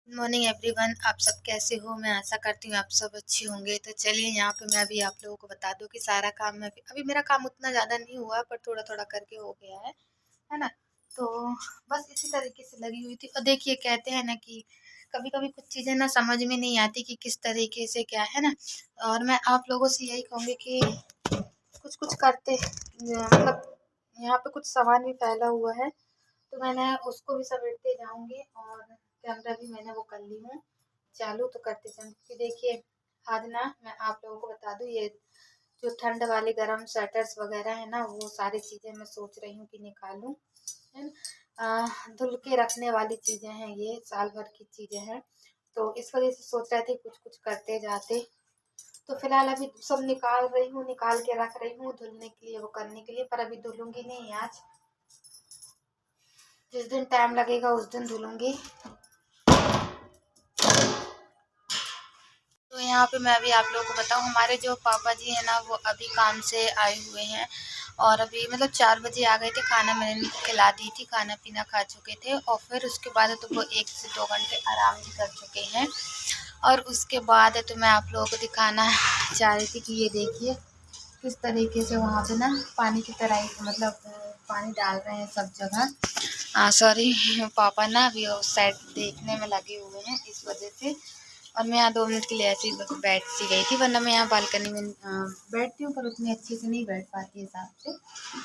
Morning everyone, आप सब कैसे हो। मैं आशा करती हूँ आप सब अच्छे होंगे। तो चलिए यहाँ पे मैं अभी आप लोगों को बता दूँ कि सारा काम मैं अभी मेरा काम उतना ज़्यादा नहीं हुआ, पर थोड़ा थोड़ा करके हो गया है ना। तो बस इसी तरीके से लगी हुई थी। और देखिए, कहते हैं ना कि कभी कभी कुछ चीज़ें ना समझ में नहीं आती कि किस तरीके से क्या है ना। और मैं आप लोगों से यही कहूँगी कि कुछ कुछ करते मतलब यहाँ पे कुछ सामान भी फैला हुआ है, तो मैंने उसको भी समेटते जाऊंगी। और कैमरा भी मैंने वो कर ली हूँ चालू, तो करते जाऊंगी। क्योंकि देखिए, आज ना मैं आप लोगों को बता दूँ, ये जो ठंड वाले गर्म स्वेटर्स वगैरह है ना, वो सारी चीज़ें मैं सोच रही हूँ कि निकालूं, है ना। धुल के रखने वाली चीज़ें हैं, ये साल भर की चीज़ें हैं। तो इस वजह से सोच रहे थे कुछ कुछ करते जाते। तो फिलहाल अभी सब निकाल रही हूँ, निकाल के रख रही हूँ धुलने के लिए, वो करने के लिए। पर अभी धुलूंगी नहीं आज, जिस दिन टाइम लगेगा उस दिन धुलूंगी। तो यहाँ पे मैं अभी आप लोगों को बताऊँ, हमारे जो पापा जी हैं ना, वो अभी काम से आए हुए हैं। और अभी मतलब 4 बजे आ गए थे। खाना मैंने इनको खिला दी थी, खाना पीना खा चुके थे। और फिर उसके बाद तो वो 1 से 2 घंटे आराम भी कर चुके हैं। और उसके बाद तो मैं आप लोगों को दिखाना चाह रही थी कि ये देखिए किस तरीके से वहाँ पे ना पानी की तरह मतलब पानी डाल रहे हैं सब जगह। सॉरी, पापा ना अभी उस साइड देखने में लगे हुए हैं, इस वजह से। और मैं यहाँ 2 मिनट के लिए ऐसे ही बैठ सी गई थी, वरना मैं यहाँ बालकनी में बैठती हूँ, पर उतनी अच्छे से नहीं बैठ पाती हिसाब से,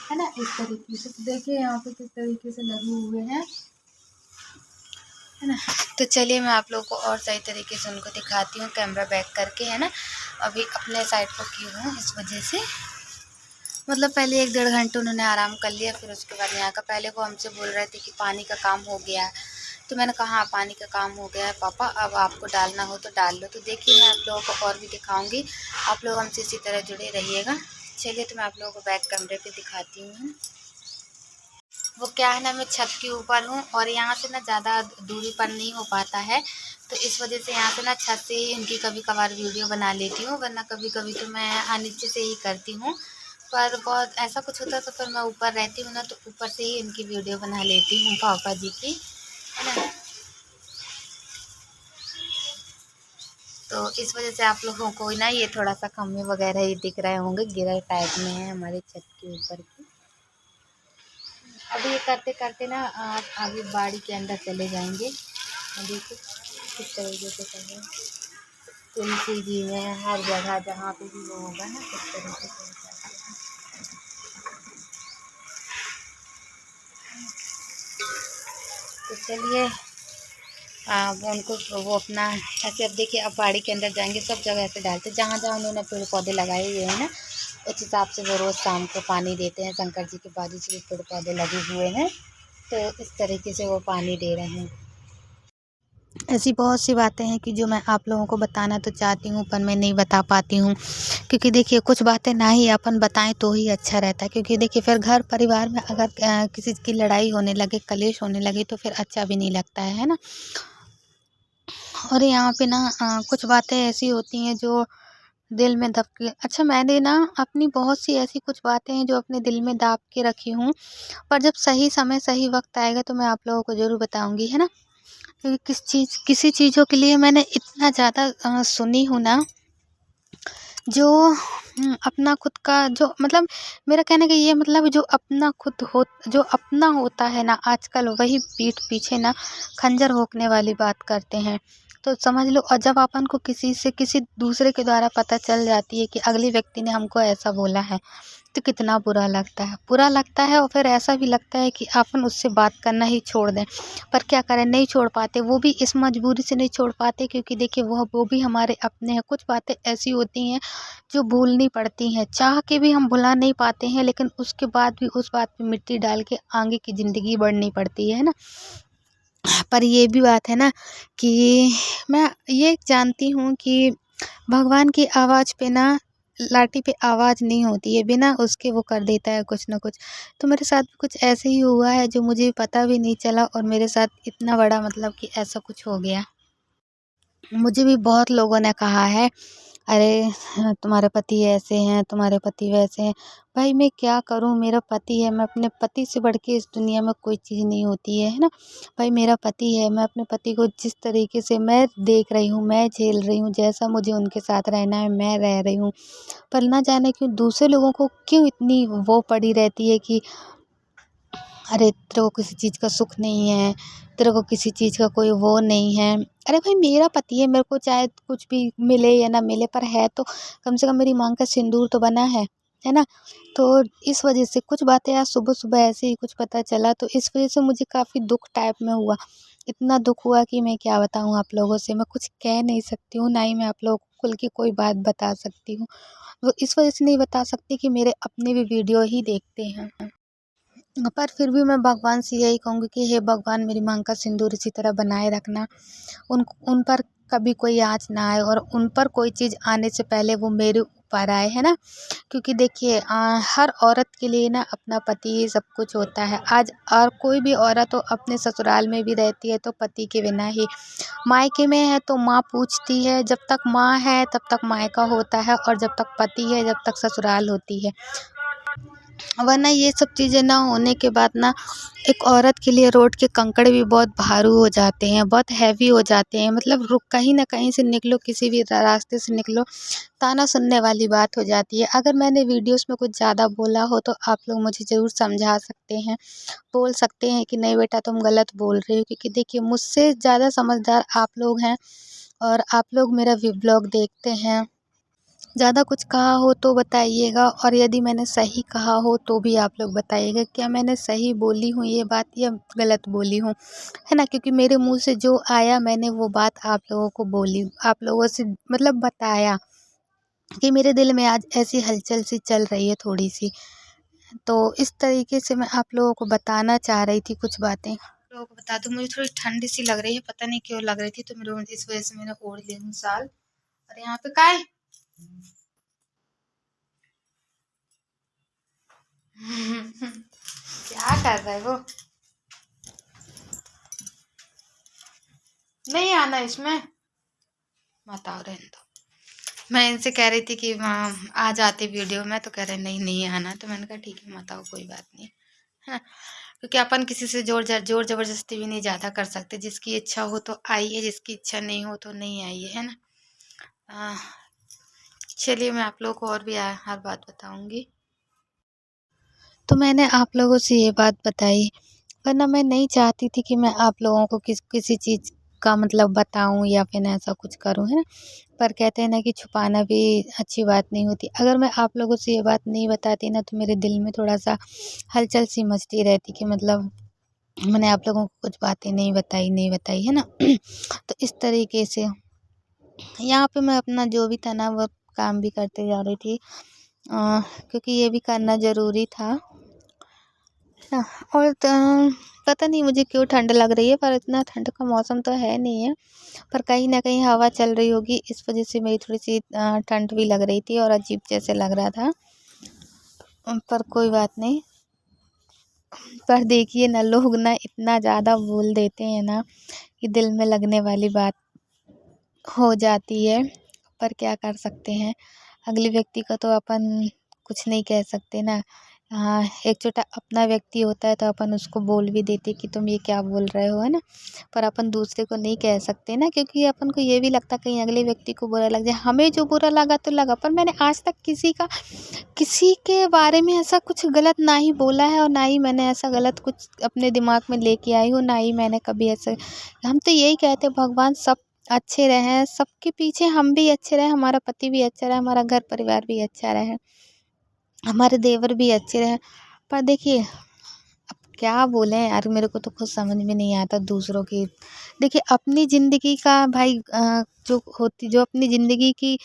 है ना। इस तरीके से तो देखिए यहाँ पे किस तरीके से लगे हुए हैं, है ना। तो चलिए मैं आप लोगों को और सही तरीके से उनको दिखाती हूँ, कैमरा बैक करके, है ना। अभी अपने साइड पर की हूँ, इस वजह से मतलब पहले 1-1.5 घंटे उन्होंने आराम कर लिया। फिर उसके बाद यहाँ का, पहले वो हमसे बोल रहे थे कि पानी का काम हो गया है। तो मैंने कहा हाँ, पानी का काम हो गया है पापा, अब आपको डालना हो तो डाल लो। तो देखिए मैं आप लोगों को और भी दिखाऊंगी, आप लोग हमसे इसी तरह जुड़े रहिएगा। चलिए तो मैं आप लोगों को बैक कैमरे पे दिखाती हूँ। वो क्या है ना, मैं छत के ऊपर हूँ और यहाँ से ना ज़्यादा दूरी पर नहीं हो पाता है। तो इस वजह से यहाँ से ना छत से ही उनकी कभी कभार वीडियो बना लेती हूँ, वरना कभी कभी तो मैं नीचे से ही करती हूँ। पर बहुत ऐसा कुछ होता है तो फिर मैं ऊपर रहती हूँ ना, तो ऊपर से ही उनकी वीडियो बना लेती हूँ पापा जी की, है ना। तो इस वजह से आप लोगों को ना ये थोड़ा सा खम्भे वगैरह ही दिख रहे होंगे, गिरा टाइप में है हमारे छत के ऊपर की। अभी ये करते करते ना आप आगे बाड़ी के अंदर चले जाएंगे। देखिए किस तरीके से कर रहे हैं, तुलसी जी में हर जगह जहाँ पे भी वो होगा ना, इस तरीके से करते हैं। तो चलिए वो उनको वो अपना ऐसे, अब देखिए अब बाड़ी के अंदर जाएंगे, सब जगह ऐसे डालते, जहाँ जहाँ उन्होंने पेड़ पौधे लगाए हुए हैं ना, उस हिसाब से वो रोज़ शाम को पानी देते हैं। शंकर जी के बाजू से भी पेड़ पौधे लगे हुए हैं, तो इस तरीके से वो पानी दे रहे हैं। ऐसी बहुत सी बातें हैं कि जो मैं आप लोगों को बताना तो चाहती हूँ, पर मैं नहीं बता पाती हूँ। क्योंकि देखिए कुछ बातें ना ही अपन बताएं तो ही अच्छा रहता है। क्योंकि देखिए फिर घर परिवार में अगर किसी की लड़ाई होने लगे, कलेश होने लगे, तो फिर अच्छा भी नहीं लगता है ना। और यहाँ पे ना कुछ बातें ऐसी होती हैं जो दिल में दब के, अच्छा मैंने ना अपनी बहुत सी ऐसी कुछ बातें हैं जो अपने दिल में दाब के रखी हूँ, पर जब सही समय सही वक्त आएगा तो मैं आप लोगों को ज़रूर बताऊंगी, है ना। क्योंकि किसी चीज़ों के लिए मैंने इतना ज़्यादा सुनी हूँ ना, जो अपना खुद का जो मतलब, मेरा कहने का ये मतलब, जो अपना होता है ना आजकल, वही पीठ पीछे ना खंजर भोंकने वाली बात करते हैं। तो समझ लो, और जब अपन को किसी दूसरे के द्वारा पता चल जाती है कि अगले व्यक्ति ने हमको ऐसा बोला है, तो कितना बुरा लगता है। और फिर ऐसा भी लगता है कि अपन उससे बात करना ही छोड़ दें। पर क्या करें, नहीं छोड़ पाते, वो भी इस मजबूरी से नहीं छोड़ पाते, क्योंकि देखिए वो भी हमारे अपने हैं। कुछ बातें ऐसी होती हैं जो भूलनी पड़ती हैं, चाह के भी हम भुला नहीं पाते हैं, लेकिन उसके बाद भी उस बात पे मिट्टी डाल के आगे की ज़िंदगी बढ़नी पड़ती है ना। पर ये भी बात है ना कि मैं ये जानती हूँ कि भगवान की आवाज़ पे ना, लाठी पे आवाज़ नहीं होती है, बिना उसके वो कर देता है कुछ ना कुछ। तो मेरे साथ कुछ ऐसे ही हुआ है जो मुझे पता भी नहीं चला, और मेरे साथ इतना बड़ा मतलब कि ऐसा कुछ हो गया। मुझे भी बहुत लोगों ने कहा है, अरे तुम्हारे पति ऐसे हैं, तुम्हारे पति वैसे हैं। भाई मैं क्या करूं, मेरा पति है, मैं अपने पति से बढ़ के इस दुनिया में कोई चीज़ नहीं होती है ना। भाई मेरा पति है, मैं अपने पति को जिस तरीके से मैं देख रही हूँ, मैं झेल रही हूँ, जैसा मुझे उनके साथ रहना है मैं रह रही हूँ। पर ना जाने क्यों दूसरे लोगों को क्यों इतनी वो पड़ी रहती है कि अरे तेरे को किसी चीज़ का सुख नहीं है, तेरे को किसी चीज़ का कोई वो नहीं है। अरे भाई मेरा पति है, मेरे को चाहे कुछ भी मिले या ना मिले, पर है तो कम से कम मेरी मांग का सिंदूर तो बना है ना। तो इस वजह से कुछ बातें आज सुबह सुबह ऐसे ही कुछ पता चला, तो इस वजह से मुझे काफ़ी दुख टाइप में हुआ। इतना दुख हुआ कि मैं क्या बताऊँ आप लोगों से, मैं कुछ कह नहीं सकती हूँ, ना ही मैं आप लोगों को खुल के कोई बात बता सकती हूँ। वो इस वजह से नहीं बता सकती कि मेरे अपने भी वीडियो ही देखते हैं। पर फिर भी मैं भगवान से यही कहूँगी कि हे भगवान मेरी मांग का सिंदूर इसी तरह बनाए रखना। उन उन पर कभी कोई आँच ना आए, और उन पर कोई चीज़ आने से पहले वो मेरे ऊपर आए, है ना। क्योंकि देखिए हर औरत के लिए ना अपना पति ही सब कुछ होता है। आज और कोई भी औरत हो अपने ससुराल में भी रहती है तो पति के बिना ही, मायके में है तो माँ पूछती है, जब तक माँ है तब तक मायका होता है, और जब तक पति है जब तक ससुराल होती है। वरना ये सब चीज़ें ना होने के बाद ना एक औरत के लिए रोड के कंकड़ भी बहुत भारू हो जाते हैं, बहुत हैवी हो जाते हैं। मतलब रुक कहीं ना कहीं से निकलो, किसी भी रास्ते से निकलो, ताना सुनने वाली बात हो जाती है। अगर मैंने वीडियोस में कुछ ज़्यादा बोला हो तो आप लोग मुझे ज़रूर समझा सकते हैं, बोल सकते हैं कि नहीं बेटा तुम गलत बोल रहे हो। क्योंकि देखिए मुझसे ज़्यादा समझदार आप लोग हैं, और आप लोग मेरा व्लॉग देखते हैं। ज़्यादा कुछ कहा हो तो बताइएगा, और यदि मैंने सही कहा हो तो भी आप लोग बताइएगा, क्या मैंने सही बोली हूँ ये बात या गलत बोली हूँ, है ना। क्योंकि मेरे मुंह से जो आया मैंने वो बात आप लोगों को बोली, आप लोगों से मतलब बताया कि मेरे दिल में आज ऐसी हलचल सी चल रही है थोड़ी सी। तो इस तरीके से मैं आप लोगों को बताना चाह रही थी कुछ बातें। लोगों को बता दूं, मुझे थोड़ी ठंड सी लग रही है, पता नहीं क्यों लग रही थी, तो मेरे इस वजह से मैंने ओढ़ ली हूँ साल। और यहाँ पे का है क्या कर रहे हो, नहीं आना इसमें, मत आओ रहने दो। मैं इनसे कह रही थी कि आ जाते वीडियो में, तो कह रहे नहीं नहीं आना, तो मैंने कहा ठीक है मत आओ कोई बात नहीं, है ना। क्योंकि अपन किसी से जोर जबरदस्ती भी नहीं ज़्यादा कर सकते। जिसकी इच्छा हो तो आइए, जिसकी इच्छा नहीं हो तो नहीं आइए, है ना। आ, चलिए मैं आप लोगों को और भी हर बात बताऊंगी। तो मैंने आप लोगों से ये बात बताई, वरना मैं नहीं चाहती थी कि मैं आप लोगों को किसी चीज़ का मतलब बताऊं या फिर ऐसा कुछ करूं, है ना। पर कहते हैं ना कि छुपाना भी अच्छी बात नहीं होती। अगर मैं आप लोगों से ये बात नहीं बताती ना तो मेरे दिल में थोड़ा सा हलचल सी मचती रहती कि मतलब मैंने आप लोगों को कुछ बातें नहीं बताई, है ना। तो इस तरीके से यहाँ पे मैं अपना जो भी तनाव और काम भी करते जा रही थी, क्योंकि ये भी करना ज़रूरी था। हाँ, और पता नहीं मुझे क्यों ठंड लग रही है, पर इतना ठंड का मौसम तो है नहीं है। पर कहीं न कहीं हवा चल रही होगी, इस वज़ह से मेरी थोड़ी-सी ठंड भी लग रही थी और अजीब जैसे लग रहा था। पर कोई बात नहीं। पर देखिए ना लोग ना इतना ज़्यादा बोल देते हैं ना कि दिल में लगने वाली बात हो जाती है। पर क्या कर सकते हैं, अगले व्यक्ति का तो अपन कुछ नहीं कह सकते ना। हाँ, एक छोटा अपना व्यक्ति होता है तो अपन उसको बोल भी देते कि तुम ये क्या बोल रहे हो, है ना। पर अपन दूसरे को नहीं कह सकते ना, क्योंकि अपन को ये भी लगता कहीं अगले व्यक्ति को बुरा लग जाए। हमें जो बुरा लगा तो लगा, पर मैंने आज तक किसी के बारे में ऐसा कुछ गलत ना ही बोला है, और ना ही मैंने ऐसा गलत कुछ अपने दिमाग में लेके आई हूँ, ना ही मैंने कभी ऐसे। हम तो यही कहते हैं भगवान सब अच्छे रहें, सबके पीछे हम भी अच्छे रहें, हमारा पति भी अच्छा रहे, हमारा घर परिवार भी अच्छा रहे, हमारे देवर भी अच्छे रहे। पर देखिए अब क्या बोलें यार, मेरे को तो कुछ समझ में नहीं आता दूसरों की। देखिए अपनी ज़िंदगी का भाई जो अपनी ज़िंदगी की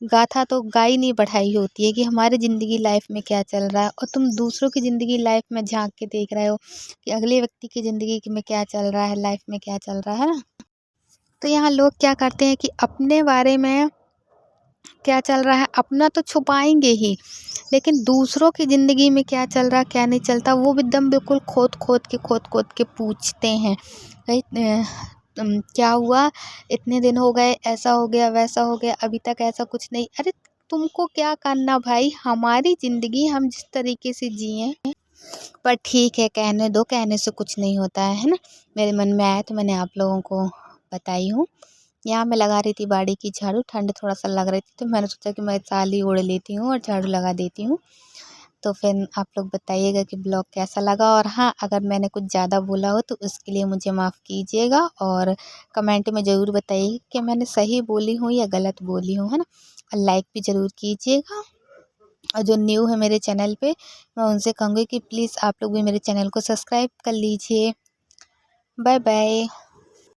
गाथा तो गाई नहीं बढ़ाई होती है कि हमारी ज़िंदगी लाइफ में क्या चल रहा है, और तुम दूसरों की ज़िंदगी लाइफ में झांक के देख रहे हो कि अगले व्यक्ति की ज़िंदगी में क्या चल रहा है, लाइफ में क्या चल रहा है ना। तो यहाँ लोग क्या करते हैं कि अपने बारे में क्या चल रहा है अपना तो छुपाएंगे ही, लेकिन दूसरों की ज़िंदगी में क्या चल रहा है क्या नहीं चलता वो भी एकदम बिल्कुल खोद खोद के पूछते हैं। राइट। क्या हुआ, इतने दिन हो गए, ऐसा हो गया वैसा हो गया, अभी तक ऐसा कुछ नहीं। अरे तुमको क्या करना भाई, हमारी ज़िंदगी हम जिस तरीके से जिए। पर ठीक है, कहने दो, कहने से कुछ नहीं होता है ना। मेरे मन में आया तो मैंने आप लोगों को बताई हूँ। यहाँ मैं लगा रही थी बाड़ी की झाड़ू, ठंड थोड़ा सा लग रही थी तो मैंने सोचा कि मैं साली ओढ़ लेती हूँ और झाड़ू लगा देती हूँ। तो फिर आप लोग बताइएगा कि ब्लॉग कैसा लगा, और हाँ, अगर मैंने कुछ ज़्यादा बोला हो तो उसके लिए मुझे माफ़ कीजिएगा, और कमेंट में ज़रूर बताइए कि मैंने सही बोली हूँ या गलत बोली हूँ, है ना। और लाइक भी ज़रूर कीजिएगा, और जो न्यू है मेरे चैनल पे मैं उनसे कहूँगी कि प्लीज़ आप लोग भी मेरे चैनल को सब्सक्राइब कर लीजिए। Bye bye.